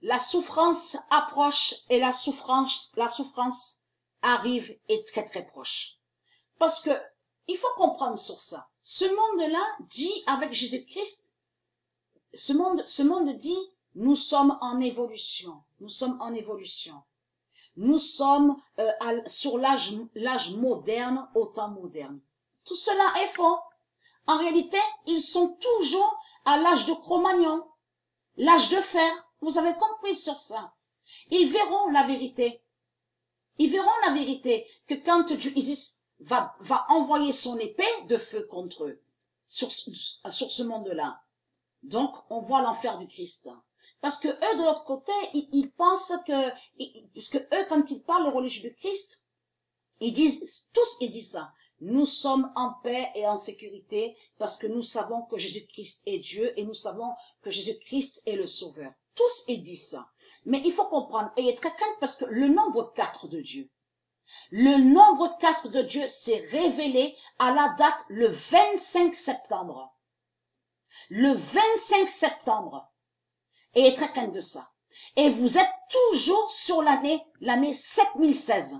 La souffrance approche et la souffrance arrive et très très proche. Parce que il faut comprendre sur ça. Ce monde-là dit avec Jésus-Christ, ce monde dit, nous sommes en évolution. Nous sommes en évolution. Nous sommes sur l'âge moderne, au temps moderne. Tout cela est faux. En réalité, ils sont toujours à l'âge de Cro-Magnon, l'âge de fer. Vous avez compris sur ça. Ils verront la vérité. Ils verront la vérité que quand Dieu Isis va envoyer son épée de feu contre eux, sur ce monde-là. Donc, on voit l'enfer du Christ. Parce que eux, de l'autre côté, ils pensent que, parce que eux, quand ils parlent aux religieux du Christ, ils disent ça. Nous sommes en paix et en sécurité parce que nous savons que Jésus-Christ est Dieu et nous savons que Jésus-Christ est le Sauveur. Tous ils disent ça. Mais il faut comprendre, et il est très calme parce que le nombre 4 de Dieu, le nombre 4 de Dieu s'est révélé à la date le 25 septembre. Le 25 septembre. Et il est très calme de ça. Et vous êtes toujours sur l'année 7016.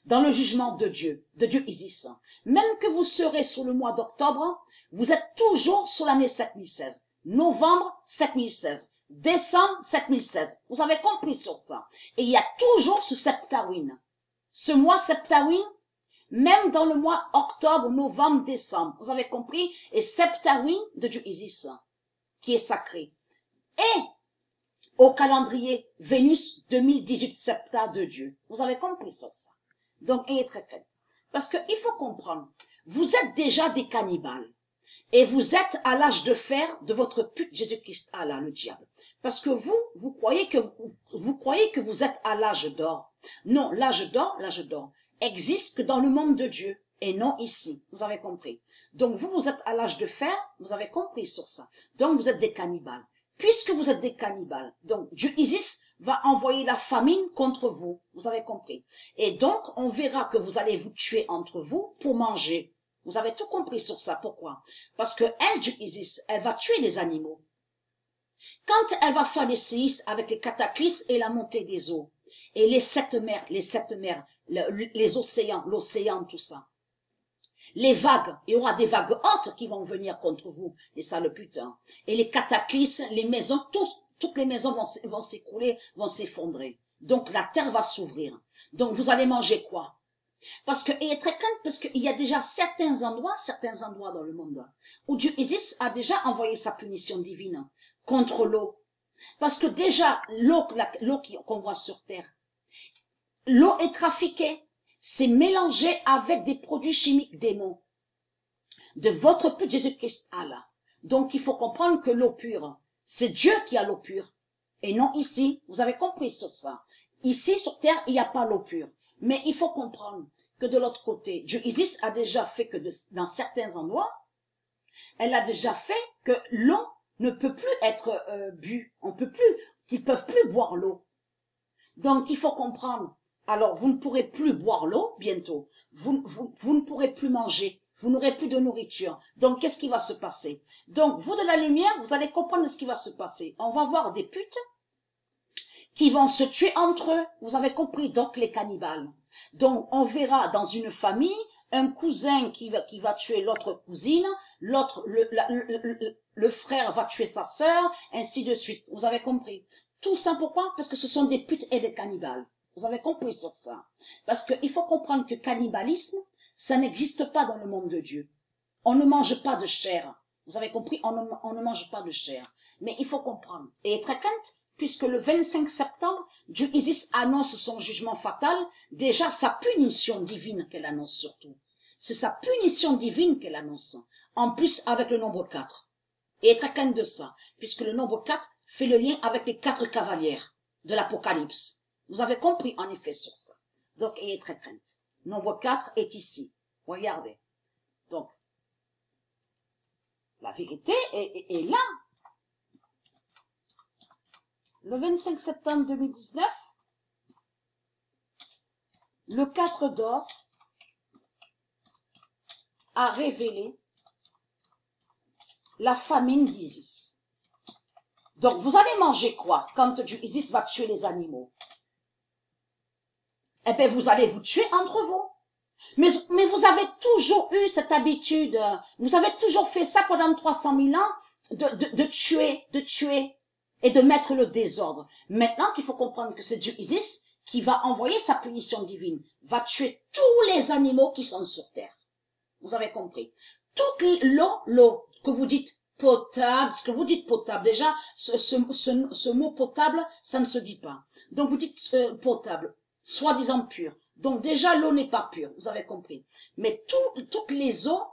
Dans le jugement de Dieu Isis. Même que vous serez sur le mois d'octobre, vous êtes toujours sur l'année 7016. Novembre 7016. Décembre 7016. Vous avez compris sur ça. Et il y a toujours ce Septawin. Ce mois Septawin, même dans le mois octobre, novembre, décembre. Vous avez compris? Et Septawin de Dieu Isis, qui est sacré. Et au calendrier Vénus 2018 Septa de Dieu. Vous avez compris sur ça. Donc, ayez très prêts. Parce que il faut comprendre, vous êtes déjà des cannibales. Et vous êtes à l'âge de fer de votre pute Jésus-Christ, Allah, le diable. Parce que vous croyez que vous êtes à l'âge d'or. Non, l'âge d'or existe que dans le monde de Dieu et non ici. Vous avez compris. Donc, vous êtes à l'âge de fer, vous avez compris sur ça. Donc, vous êtes des cannibales. Puisque vous êtes des cannibales, donc Dieu Isis va envoyer la famine contre vous. Vous avez compris. Et donc, on verra que vous allez vous tuer entre vous pour manger. Vous avez tout compris sur ça. Pourquoi? Parce que elle, Dieu Isis, elle va tuer les animaux. Quand elle va faire les séismes avec les cataclysmes et la montée des eaux, et les sept mers, les océans, l'océan, tout ça. Les vagues, il y aura des vagues hautes qui vont venir contre vous, les sales putains. Et les cataclysmes, les maisons, toutes les maisons vont s'écrouler, vont s'effondrer. Donc la terre va s'ouvrir. Donc vous allez manger quoi? Parce que, et très calme, parce qu'il y a déjà certains endroits dans le monde, où Dieu Isis a déjà envoyé sa punition divine contre l'eau. Parce que déjà, l'eau qu'on voit sur terre, l'eau est trafiquée. C'est mélangé avec des produits chimiques démons de votre pute Jésus-Christ Allah. Donc il faut comprendre que l'eau pure, c'est Dieu qui a l'eau pure et non ici. Vous avez compris sur ça. Ici sur terre, il n'y a pas l'eau pure. Mais il faut comprendre que de l'autre côté, Dieu Isis a déjà fait que dans certains endroits, elle a déjà fait que l'eau ne peut plus être bu. Qu'ils peuvent plus boire l'eau. Donc il faut comprendre. Alors, vous ne pourrez plus boire l'eau bientôt. Vous ne pourrez plus manger. Vous n'aurez plus de nourriture. Donc, qu'est-ce qui va se passer? Donc, vous de la lumière, vous allez comprendre ce qui va se passer. On va voir des putes qui vont se tuer entre eux. Vous avez compris? Donc, les cannibales. Donc, on verra dans une famille un cousin qui va tuer l'autre cousine, le frère va tuer sa sœur, ainsi de suite. Vous avez compris? Tout ça pourquoi? Parce que ce sont des putes et des cannibales. Vous avez compris sur ça? Parce qu'il faut comprendre que cannibalisme, ça n'existe pas dans le monde de Dieu. On ne mange pas de chair. Vous avez compris? On ne mange pas de chair. Mais il faut comprendre. Et très quinte, puisque le 25 septembre, Dieu Isis annonce son jugement fatal, déjà sa punition divine qu'elle annonce surtout. C'est sa punition divine qu'elle annonce. En plus avec le nombre 4. Et très quinte de ça, puisque le nombre 4 fait le lien avec les 4 cavalières de l'Apocalypse. Vous avez compris en effet sur ça. Donc, ayez très crainte. Nombre 4 est ici. Regardez. Donc, la vérité est là. Le 25 septembre 2019, le 4 d'or a révélé la famine d'Isis. Donc, vous allez manger quoi quand Dieu Isis va tuer les animaux? Eh bien, vous allez vous tuer entre vous. Mais vous avez toujours eu cette habitude, vous avez toujours fait ça pendant 300 000 ans, de tuer et de mettre le désordre. Maintenant qu'il faut comprendre que c'est Dieu Isis qui va envoyer sa punition divine, va tuer tous les animaux qui sont sur terre. Vous avez compris? Toute l'eau que vous dites potable, ce que vous dites potable, déjà, ce mot potable, ça ne se dit pas. Donc vous dites potable, soi-disant pur. Donc déjà, l'eau n'est pas pure, vous avez compris. Mais toutes les eaux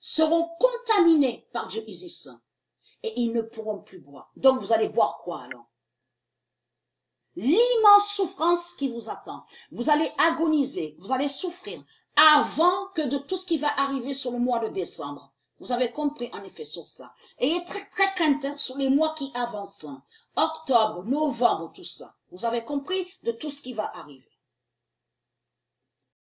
seront contaminées par Dieu Isis. Et ils ne pourront plus boire. Donc vous allez boire quoi alors? L'immense souffrance qui vous attend. Vous allez agoniser, vous allez souffrir avant que de tout ce qui va arriver sur le mois de décembre. Vous avez compris en effet sur ça. Ayez très très crainte sur les mois qui avancent. Octobre, novembre, tout ça. Vous avez compris de tout ce qui va arriver.